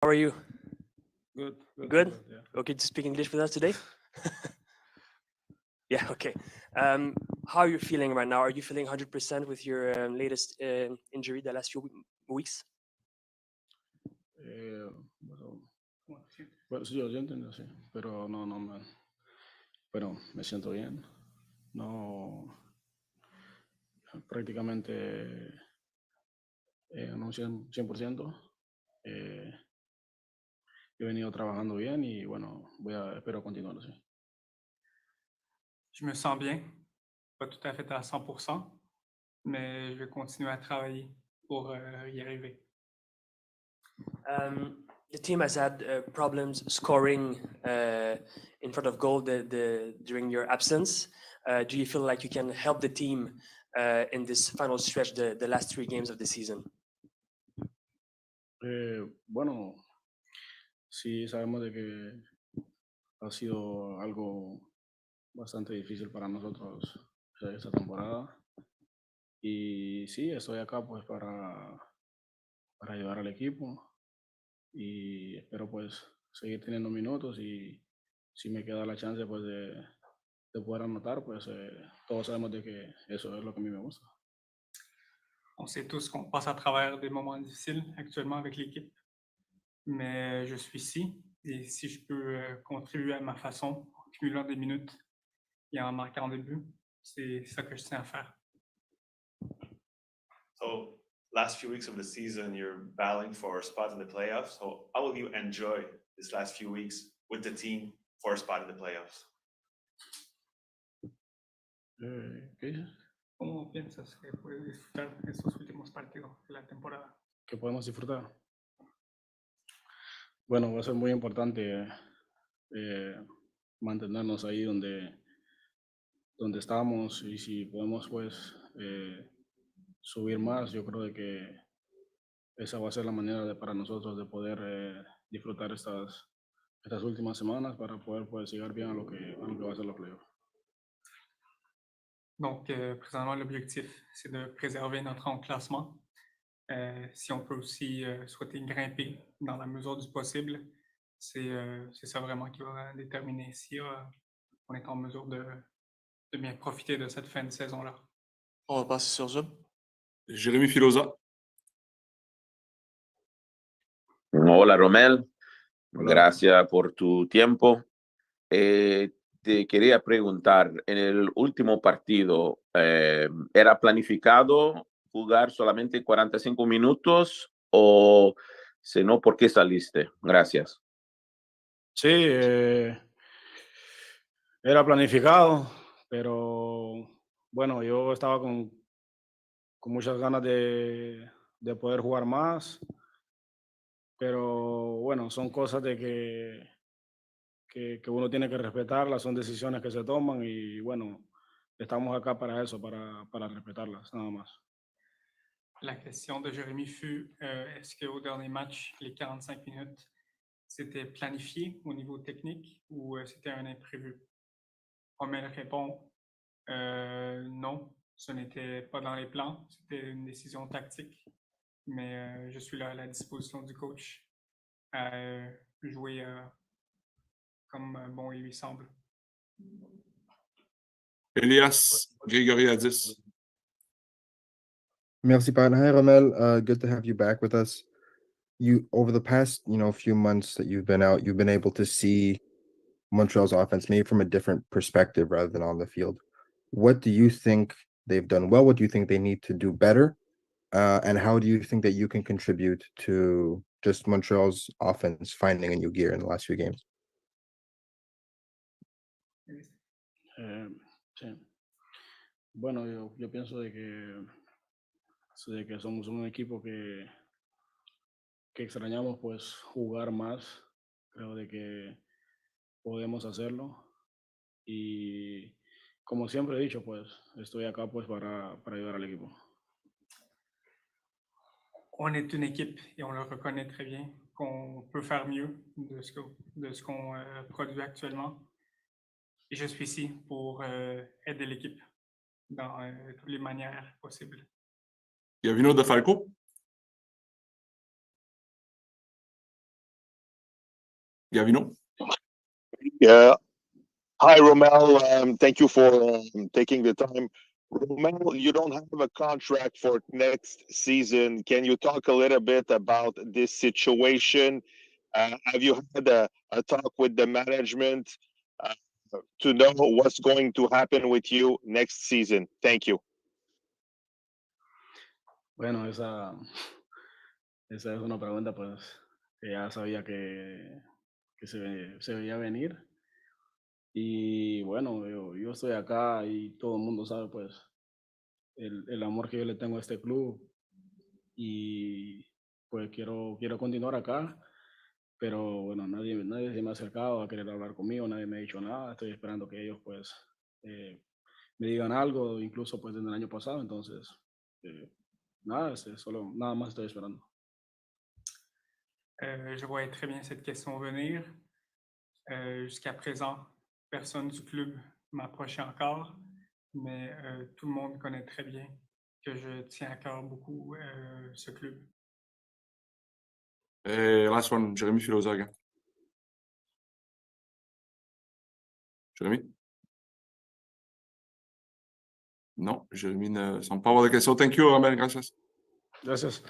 How are you? Good. Good? Yeah. Okay to speak English with us today? Yeah, okay. How are you feeling right now? Are you feeling 100% with your latest injury the last few weeks? Bueno, pues sí, yo entiendo, sí, pero pero me siento bien. No, prácticamente no 100%. Eh, he venido trabajando bien y bueno, espero continuar así. Je me sens bien, pas tout à fait à 100%, mais je vais continuer à travailler pour y arriver. The team has had problems scoring in front of goal during your absence. Do you feel like you can help the team in this final stretch, the last 3 games of the season? Bueno, sí sabemos de que ha sido algo bastante difícil para nosotros esta temporada. Y sí, estoy acá pues para ayudar al equipo y espero pues seguir teniendo minutos y si me queda la chance pues de poder anotar, pues todos sabemos de que eso es lo que a mí me gusta. On sait tous qu'on passe à travers des moments difficiles actuellement avec l'équipe, mais je suis ici et si je peux contribuer à ma façon en cumulant des minutes et en marquant des buts, c'est ça que je tiens à faire. So, last few weeks of the season, you're battling for a spot in the playoffs. So, how will you enjoy this last few weeks with the team for a spot in the playoffs? ¿Qué dices? ¿Cómo piensas que puedes disfrutar estos últimos partidos de la temporada? ¿Qué podemos disfrutar? Bueno, va a ser muy importante mantenernos ahí donde estamos y si podemos pues subir más, yo creo de que esa va a ser la manera para nosotros de poder disfrutar estas últimas semanas para poder pues llegar bien a lo que va a ser los playoffs. Donc, présentement, l'objectif, c'est de préserver notre rang au classement. Si on peut aussi souhaiter grimper dans la mesure du possible, c'est ça vraiment qui va déterminer si on est en mesure de bien profiter de cette fin de saison-là. On va passer sur Zoom. Jérémy Filosa. Hola, Romell. Hola. Gracias por tu tiempo. Te quería preguntar, en el último partido, ¿era planificado jugar solamente 45 minutos o si no, por qué saliste? Gracias. Sí, era planificado, pero bueno, yo estaba con muchas ganas de poder jugar más, pero bueno, son cosas de que uno tiene que respetarlas, son decisiones que se toman y bueno, estamos acá para eso, para respetarlas, nada más. La question de Jérémy fut est-ce qu'au dernier match, les 45 minutes, c'était planifié au niveau technique ou c'était un imprévu? Romell répond non, ce n'était pas dans les plans, c'était une décision tactique, mais je suis là à la disposition du coach à jouer comme bon il lui semble. Elias Grigoriadis. Merci, partner. Hi, Romell. Good to have you back with us. You over the past, few months that you've been out, you've been able to see Montreal's offense maybe from a different perspective rather than on the field. What do you think they've done well? What do you think they need to do better? And how do you think that you can contribute to just Montreal's offense finding a new gear in the last few games? Sí. Bueno, yo pienso de que somos un equipo que extrañamos pues jugar más. Creo de que podemos hacerlo y como siempre he dicho pues estoy acá pues para ayudar al equipo. On est une équipe et on le reconnaît très bien qu'on peut faire mieux de ce qu'on produit actuellement. Et je suis ici pour aider l'équipe dans toutes les manières possibles. Gavino De Falco. Gavino. Yeah. Hi, Romell. Thank you for taking the time. Romell, you don't have a contract for next season. Can you talk a little bit about this situation? Have you had a talk with the management to know what's going to happen with you next season? Thank you. Bueno, esa es una pregunta pues que ya sabía que se veía venir. Y bueno, yo estoy acá y todo el mundo sabe pues el amor que yo le tengo a este club y pues quiero continuar acá, pero bueno, nadie se me ha acercado a querer hablar conmigo, nadie me ha dicho nada, estoy esperando que ellos pues me digan algo, incluso pues desde el año pasado, entonces nada, solo nada más estoy esperando. Je voyais très bien cette question venir. Jusqu'à présent, personne du club m'a approché encore, mais tout le monde connaît très bien que je tiens à cœur beaucoup ce club. Last one, Jérémy Filosa again. Jérémy? Non, Jérémy ne semble pas avoir de questions. Thank you, Romell. Gracias. Gracias.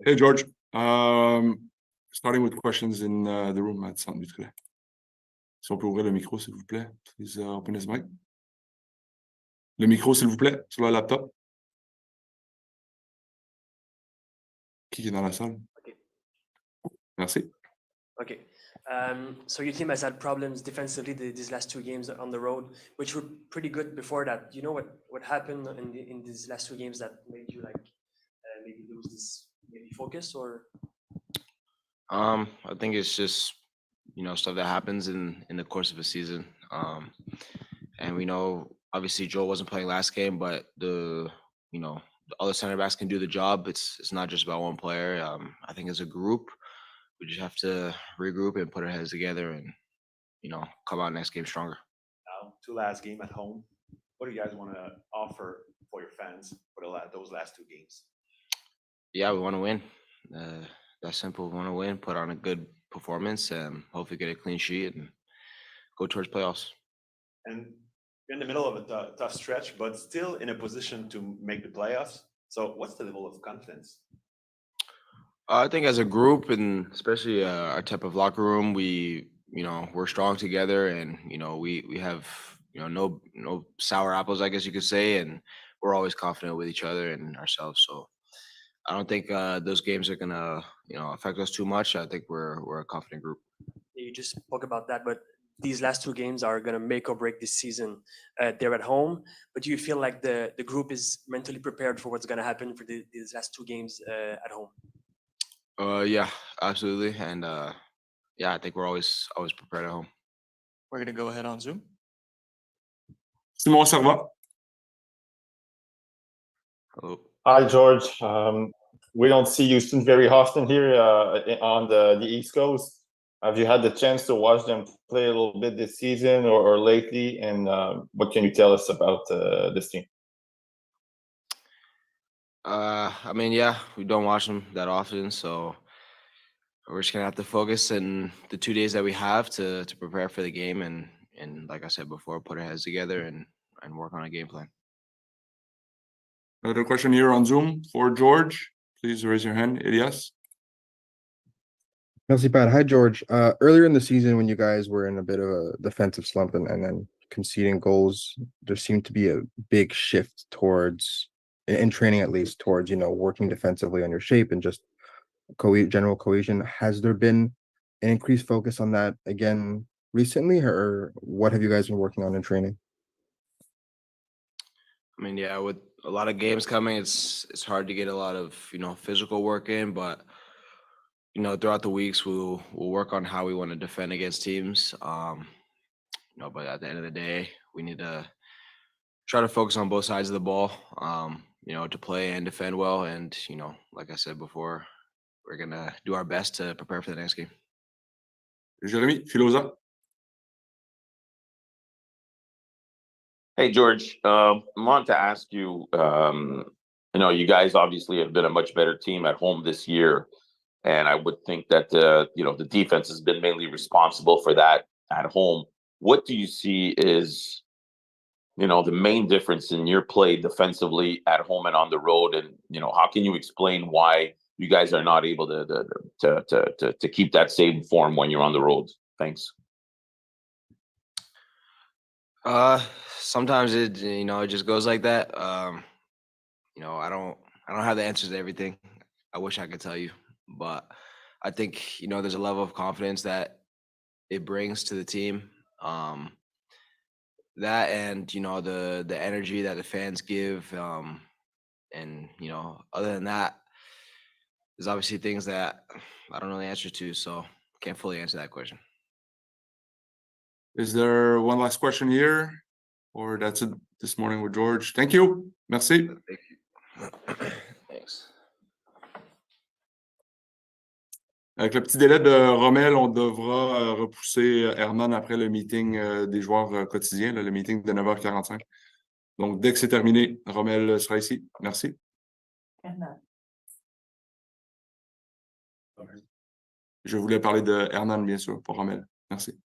Hey, George. Starting with questions in the room at Centre Mutuel. Si on peut ouvrir le micro, s'il vous plaît. Please open his mic. Le micro, s'il vous plaît, sur le laptop. Qui est dans la salle? Okay. Merci. Okay. So your team has had problems defensively these last 2 games on the road, which were pretty good before that. Do you know what happened in these last 2 games that made you maybe lose this maybe focus or? I think it's just stuff that happens in the course of a season. And we know obviously Joel wasn't playing last game, but the other center backs can do the job. It's not just about one player. I think as a group, we just have to regroup and put our heads together and come out next game stronger. Now, 2 last game at home. What do you guys want to offer for your fans for those last 2 games? Yeah, we want to win. That's simple. We want to win, put on a good performance, and hopefully get a clean sheet and go towards playoffs. And you're in the middle of a tough stretch, but still in a position to make the playoffs. So what's the level of confidence? I think as a group, and especially our type of locker room, we're strong together, and we have no sour apples, I guess you could say, and we're always confident with each other and ourselves. So I don't think those games are gonna affect us too much. I think we're a confident group. You just spoke about that, but these last 2 games are going to make or break this season. They're at home, but do you feel like the group is mentally prepared for what's going to happen for these last 2 games at home? Yeah, absolutely, and yeah, I think we're always prepared at home. We're going to go ahead on Zoom. Simon Servat. Hello. Hi, George. We don't see Houston very often here on the East Coast. Have you had the chance to watch them play a little bit this season or lately? And what can you tell us about this team? I mean, yeah, we don't watch them that often, so we're just gonna have to focus in the 2 days that we have to prepare for the game, and like I said before, put our heads together and work on a game plan. Another question here on Zoom for George. Please raise your hand, Elias. Merci, Pat. Hi, George. Earlier in the season, when you guys were in a bit of a defensive slump and then conceding goals, there seemed to be a big shift towards, in training at least, towards, working defensively on your shape and just general cohesion. Has there been an increased focus on that again recently, or what have you guys been working on in training? I mean, yeah, with a lot of games coming, it's hard to get a lot of physical work in, but throughout the weeks we'll work on how we want to defend against teams. But at the end of the day, we need to try to focus on both sides of the ball, to play and defend well. And like I said before, we're gonna do our best to prepare for the next game. Jérémy Filosa. Hey, George, I wanted to ask you, you guys obviously have been a much better team at home this year. And I would think that, the defense has been mainly responsible for that at home. What do you see is, the main difference in your play defensively at home and on the road? And, how can you explain why you guys are not able to keep that same form when you're on the road? Thanks. Sometimes it just goes like that. I don't have the answers to everything. I wish I could tell you, but I think there's a level of confidence that it brings to the team. That and the energy that the fans give, and other than that, there's obviously things that I don't know the answer to, so can't fully answer that question. Is there one last question here? Or that's it this morning with George. Thank you. Merci. Thank you. Thanks. Avec le petit délai de Romell, on devra repousser Hernán après le meeting des joueurs quotidiens, le meeting de 9h45. Donc, dès que c'est terminé, Romell sera ici. Merci. Hernán. Je voulais parler de Hernán, bien sûr, pour Romell. Merci.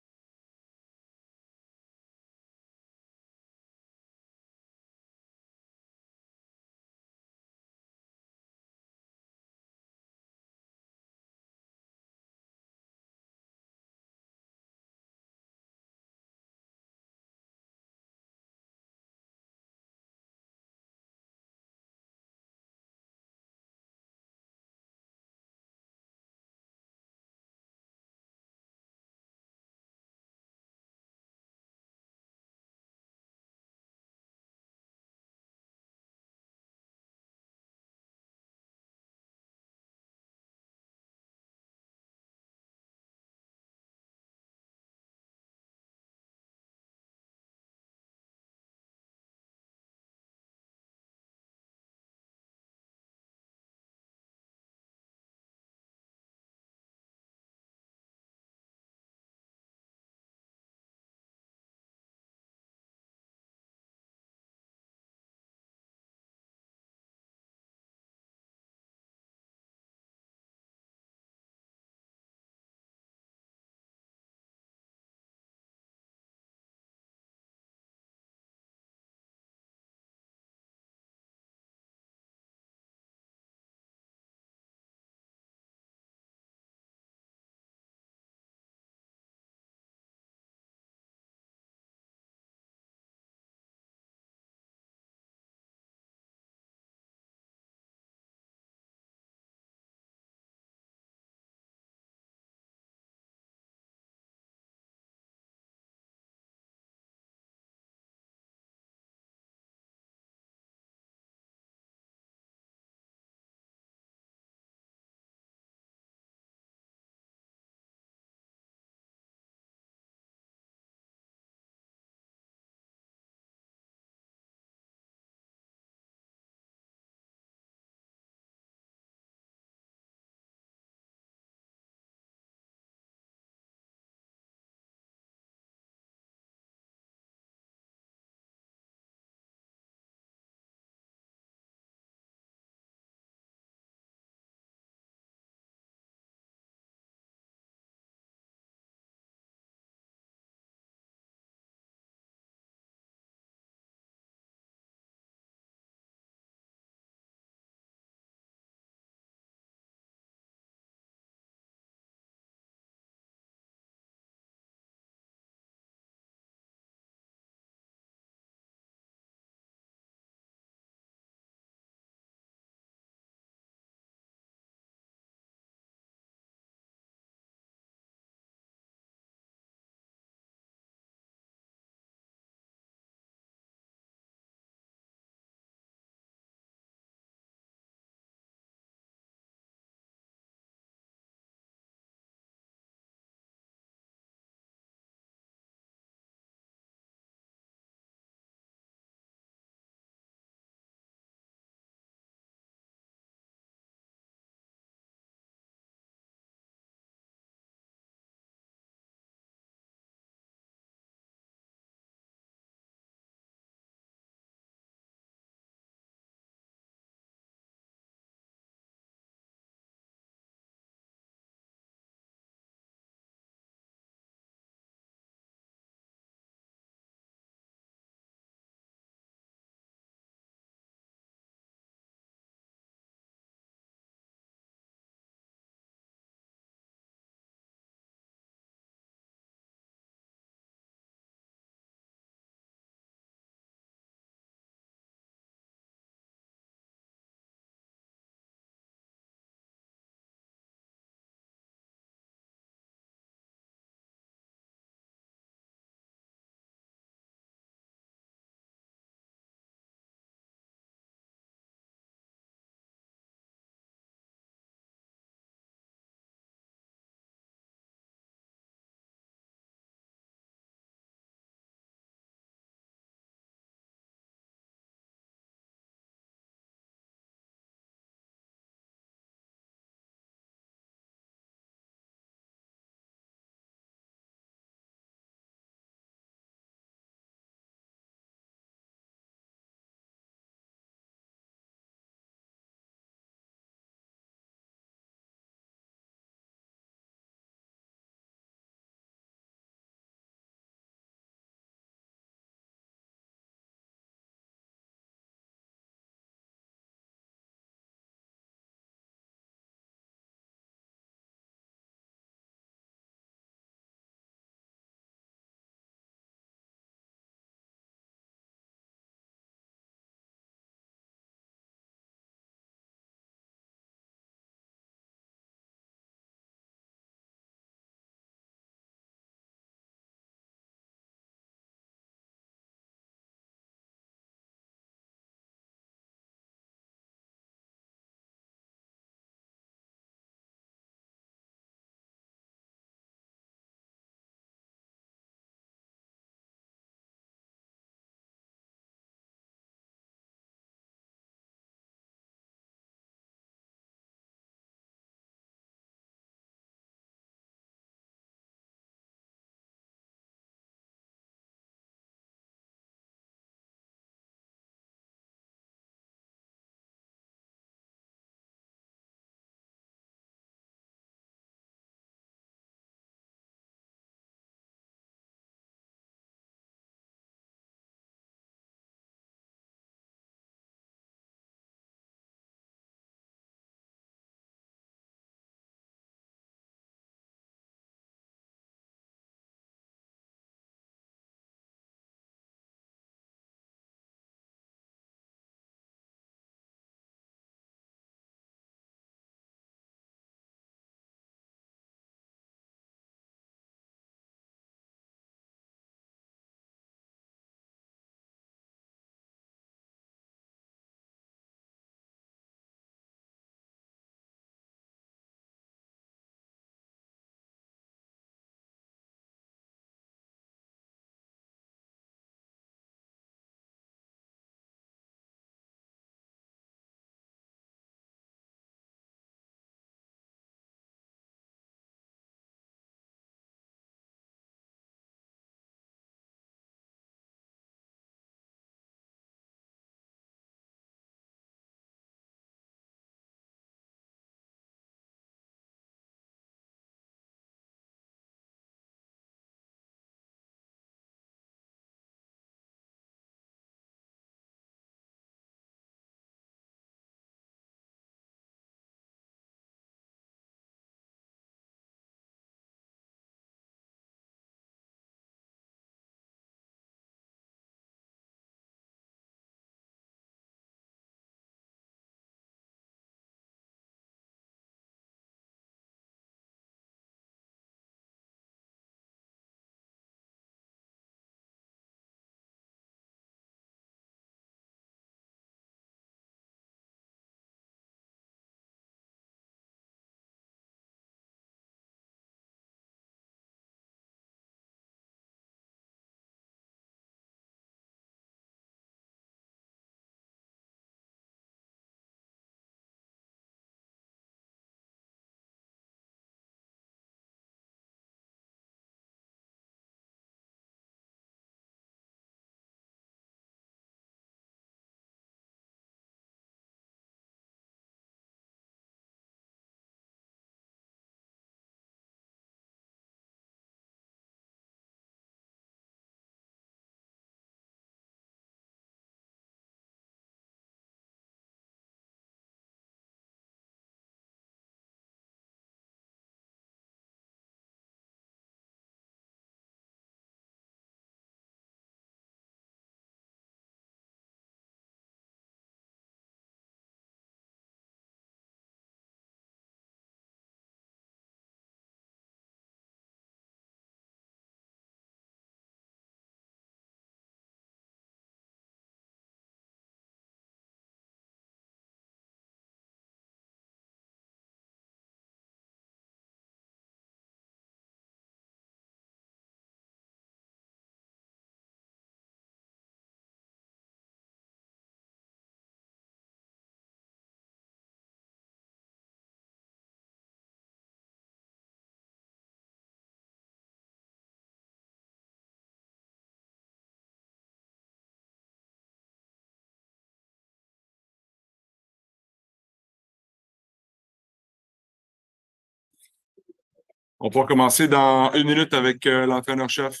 On va commencer dans 1 minute avec l'entraîneur-chef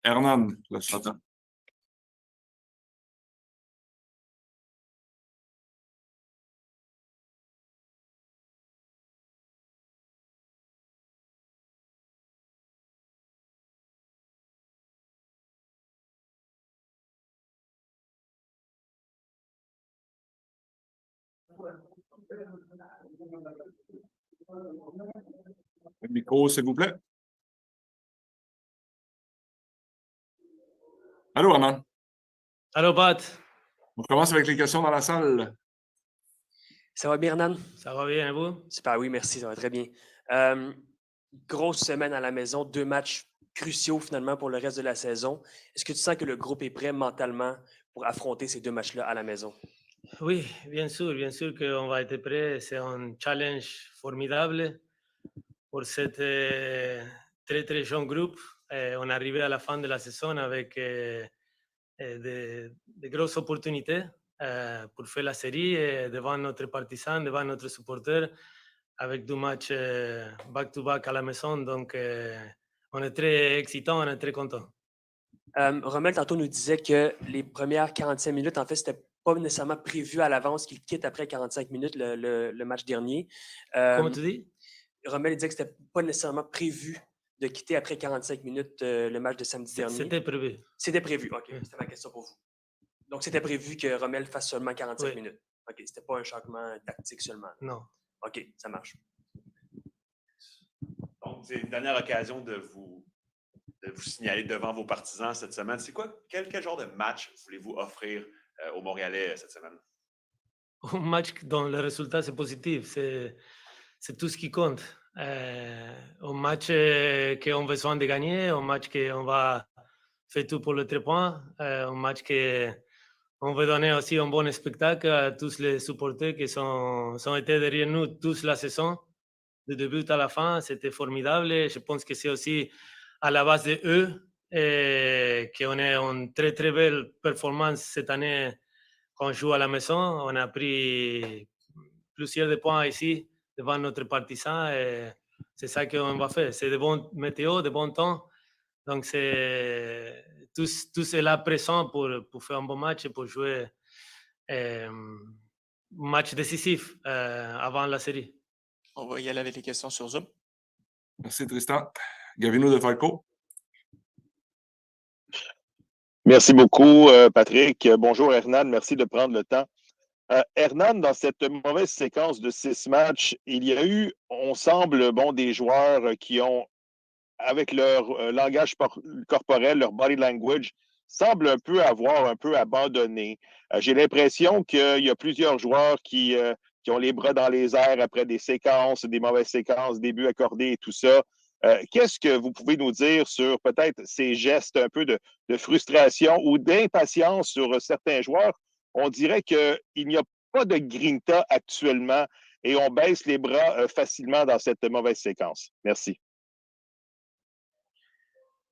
Hernán, Losada. Le micro, s'il vous plaît. Allô, Hernán. Allô, Pat. On commence avec les questions dans la salle. Ça va bien, Hernán? Ça va bien, et vous? Super, oui, merci, ça va très bien. Grosse semaine à la maison, 2 matchs cruciaux finalement pour le reste de la saison. Est-ce que tu sens que le groupe est prêt mentalement pour affronter ces 2 matchs-là à la maison? Oui, bien sûr qu'on va être prêt. C'est un challenge formidable pour cette très jeune groupe. On est arrivé à la fin de la saison avec de grosses opportunités pour faire la série devant notre partisan, devant notre supporter, avec 2 matchs back-to-back à la maison. Donc, on est très excitant, on est très content. Romell, tantôt, nous disait que les premières 45 minutes, en fait, c'était pas nécessairement prévu à l'avance qu'il quitte après 45 minutes le match dernier. Comment tu dis? Romell disait que c'était pas nécessairement prévu de quitter après 45 minutes le match de samedi dernier. C'était prévu. C'était prévu, OK. C'était ma question pour vous. Donc, c'était prévu que Romell fasse seulement 45 minutes. OK, c'était pas un changement tactique seulement. Non. OK, ça marche. Donc, c'est une dernière occasion de vous signaler devant vos partisans cette semaine. C'est quoi? Quel genre de match voulez-vous offrir aux Montréalais cette semaine? Un match dont le résultat c'est positif, c'est tout ce qui compte. Un match qu'on a besoin de gagner, un match qu'on va faire tout pour le 3 points, un match qu'on veut donner aussi un bon spectacle à tous les supporters qui sont été derrière nous toute la saison, du début à la fin. C'était formidable. Je pense que c'est aussi à la base de eux qu'on a une très belle performance cette année quand on joue à la maison. On a pris plusieurs de points ici devant notre partisan et c'est ça qu'on va faire. C'est de bons météo, de bon temps. Donc, tout est là présent pour faire un bon match et pour jouer un match décisif avant la série. On va y aller avec les questions sur Zoom. Merci, Tristan. Gavino de Falco. Merci beaucoup, Patrick. Bonjour, Hernán. Merci de prendre le temps. Hernán, dans cette mauvaise séquence de 6 matchs, il y a eu, on semble, des joueurs qui ont, avec leur langage corporel, leur body language, semblent avoir un peu abandonné. J'ai l'impression qu'il y a plusieurs joueurs qui ont les bras dans les airs après des séquences, des mauvaises séquences, des buts accordés et tout ça. Qu'est-ce que vous pouvez nous dire sur peut-être ces gestes un peu de frustration ou d'impatience sur certains joueurs? On dirait qu'il n'y a pas de grinta actuellement et on baisse les bras facilement dans cette mauvaise séquence. Merci.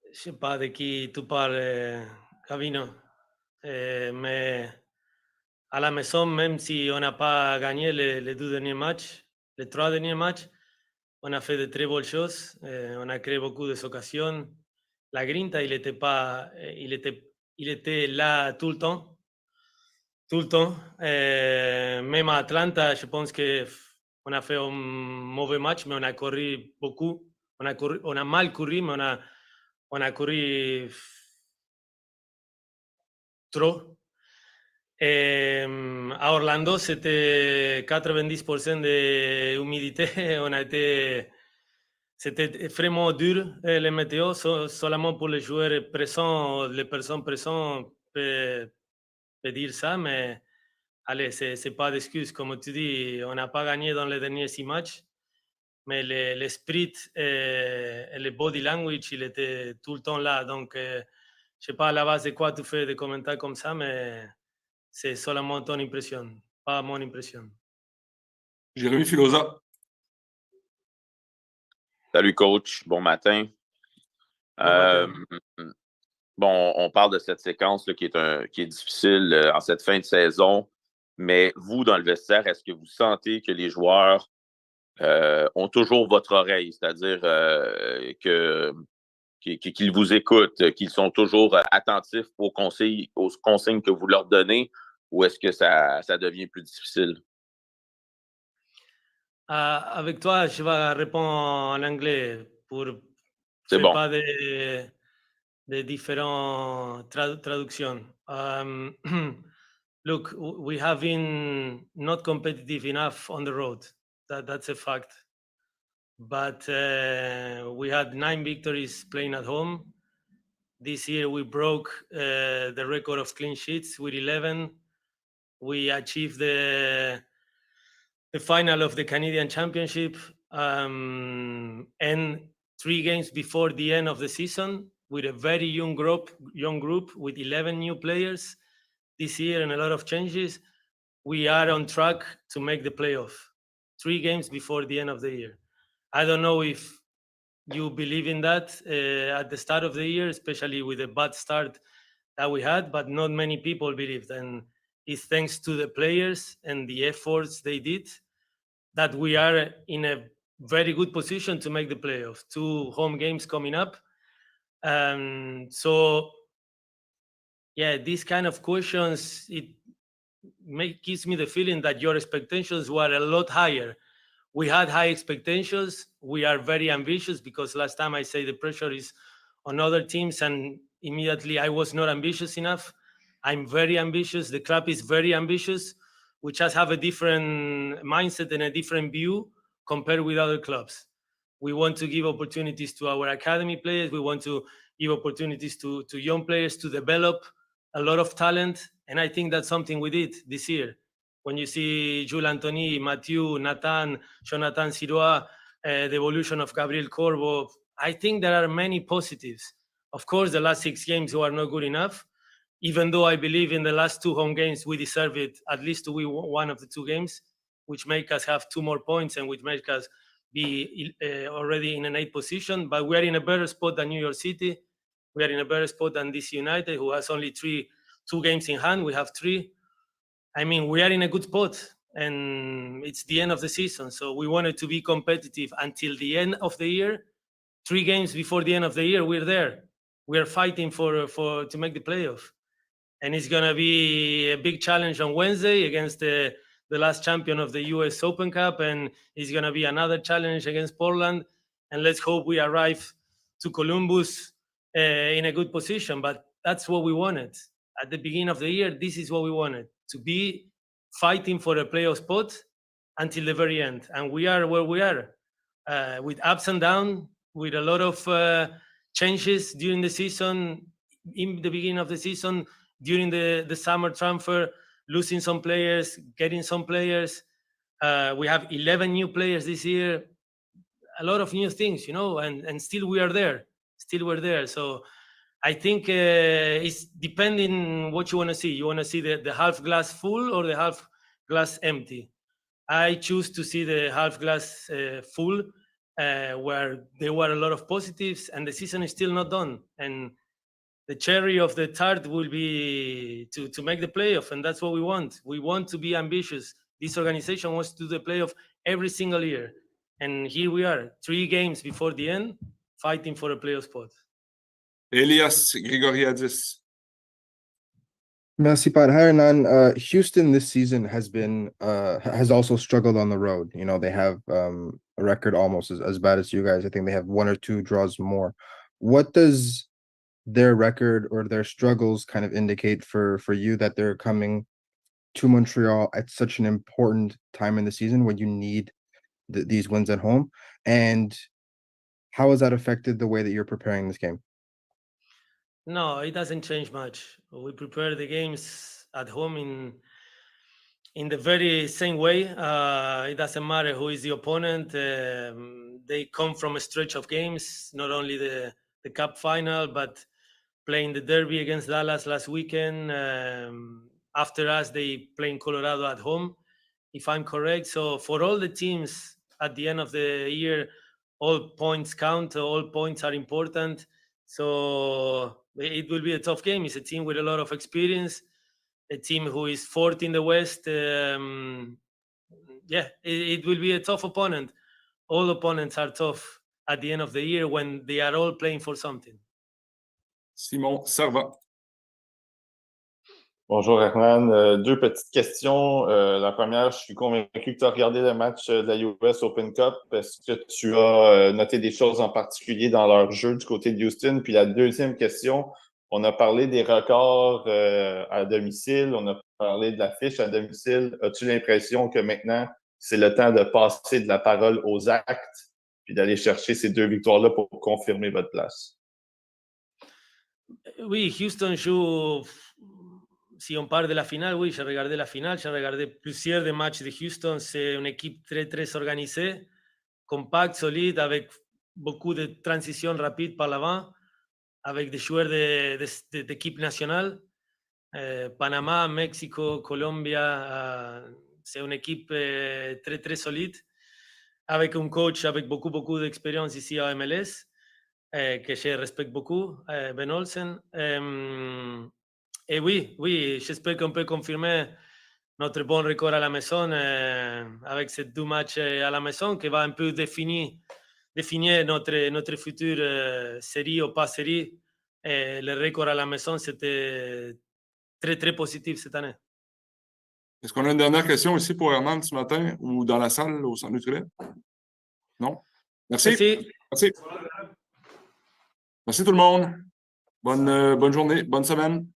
Je ne sais pas de qui tu parles, Gavino, mais à la maison, même si on n'a pas gagné les 2 derniers matchs, les 3 derniers matchs, on a fait de très bonnes choses. On a créé beaucoup d'occasions. La grinta, il était là tout le temps. Tout le temps. Même à Atlanta, je pense qu'on a fait un mauvais match, mais on a couru beaucoup. On a mal couru, mais on a couru trop. À Orlando, c'était 90% d'humidité. C'était vraiment dur, les météos, seulement pour les joueurs présents, les personnes présentes peuvent dire ça, mais allez, c'est pas d'excuse. Comme tu dis, on n'a pas gagné dans les derniers 6 matchs, mais l'esprit et le body language, il était tout le temps là. Donc, je sais pas à la base de quoi tu fais des commentaires comme ça, mais c'est seulement ton impression, pas mon impression. Jérémy Filosa. Salut, coach. Bon matin. Bon, on parle de cette séquence là, qui est difficile en cette fin de saison, mais vous, dans le vestiaire, est-ce que vous sentez que les joueurs ont toujours votre oreille, c'est-à-dire qu'ils vous écoutent, qu'ils sont toujours attentifs aux consignes que vous leur donnez, ou est-ce que ça devient plus difficile? Avec toi, je vais répondre en anglais pour C'est faire bon. pas de différentes traductions. Look, we have been not competitive enough on the road. That's a fact. But we had 9 victories playing at home. This year we broke the record of clean sheets with 11. We achieved the final of the Canadian Championship, and 3 games before the end of the season with a very young group with 11 new players this year and a lot of changes. We are on track to make the playoff 3 games before the end of the year. I don't know if you believe in that at the start of the year, especially with the bad start that we had, but not many people believed. And it's thanks to the players and the efforts they did that we are in a very good position to make the playoffs. 2 home games coming up. So, yeah, these kind of questions, it gives me the feeling that your expectations were a lot higher. We had high expectations. We are very ambitious because last time I say the pressure is on other teams, and immediately I was not ambitious enough. I'm very ambitious. The club is very ambitious. We just have a different mindset and a different view compared with other clubs. We want to give opportunities to our academy players. We want to give opportunities to young players to develop a lot of talent. And I think that's something we did this year. When you see Jules Anthony, Mathieu, Nathan, Jonathan Sirois, the evolution of Gabriel Corbo, I think there are many positives. Of course, the last 6 games were not good enough, even though I believe in the last 2 home games, we deserve it at least to win one of the 2 games, which make us have 2 more points and which make us be already in an 8th position. But we are in a better spot than New York City. We are in a better spot than DC United, who has only 2 games in hand. We have 3. I mean, we are in a good spot, and it's the end of the season. So we wanted to be competitive until the end of the year. 3 games before the end of the year, we're there. We're fighting to make the playoff. And it's going to be a big challenge on Wednesday against the last champion of the US Open Cup. And it's going to be another challenge against Portland. And let's hope we arrive to Columbus in a good position. But that's what we wanted. At the beginning of the year, this is what we wanted, to be fighting for a playoff spot until the very end. And we are where we are, with ups and downs, with a lot of changes during the season, in the beginning of the season, during the summer transfer, losing some players, getting some players. We have 11 new players this year, a lot of new things, and still we are there. Still we're there. So I think it's depending what you want to see. You want to see the half glass full or the half glass empty. I choose to see the half glass full, where there were a lot of positives, and the season is still not done. And the cherry of the tart will be to make the playoff, and that's what we want. We want to be ambitious. This organization wants to do the playoff every single year. And here we are, 3 games before the end, fighting for a playoff spot. Elias Grigoriadis. Merci, Pat. Hi, Hernán. Houston this season has also struggled on the road. They have a record almost as bad as you guys. I think they have 1 or 2 draws more. What does their record or their struggles kind of indicate for you that they're coming to Montreal at such an important time in the season when you need these wins at home? And how has that affected the way that you're preparing this game? No, it doesn't change much. We prepare the games at home in the very same way. It doesn't matter who is the opponent. They come from a stretch of games, not only the Cup final, but playing the Derby against Dallas last weekend. After us, they play in Colorado at home, if I'm correct. So for all the teams at the end of the year, all points count, all points are important. So it will be a tough game. It's a team with a lot of experience, a team who is 4th in the West. It will be a tough opponent. all opponents are tough at the end of the year when they are all playing for something. Simon Servant. Bonjour Hernán. Deux petites questions. La première, je suis convaincu que tu as regardé le match de la US Open Cup. Est-ce que tu as noté des choses en particulier dans leur jeu du côté de Houston? Puis la deuxième question, on a parlé des records à domicile, on a parlé de l'affiche à domicile. As-tu l'impression que maintenant, c'est le temps de passer de la parole aux actes puis d'aller chercher ces deux victoires-là pour confirmer votre place? Oui, Houston joue, si on parle de la finale, oui, j'ai regardé la finale, j'ai regardé plusieurs des matchs de Houston. C'est une équipe très, très organisée, compacte, solide, avec beaucoup de transitions rapides par l'avant, avec des joueurs d'équipe nationale. Panama, Mexico, Colombia, c'est une équipe très, très solide, avec un coach avec beaucoup, beaucoup d'expérience ici à MLS. Que je respecte beaucoup, Ben Olsen. Et oui, j'espère qu'on peut confirmer notre bon record à la maison avec ces deux matchs à la maison qui va un peu définir notre future série ou pas série. Le record à la maison, c'était très, très positif cette année. Est-ce qu'on a une dernière question ici pour Hernán ce matin ou dans la salle au centre nucléaire? Non? Merci. Merci. Merci tout le monde. Bonne journée, bonne semaine.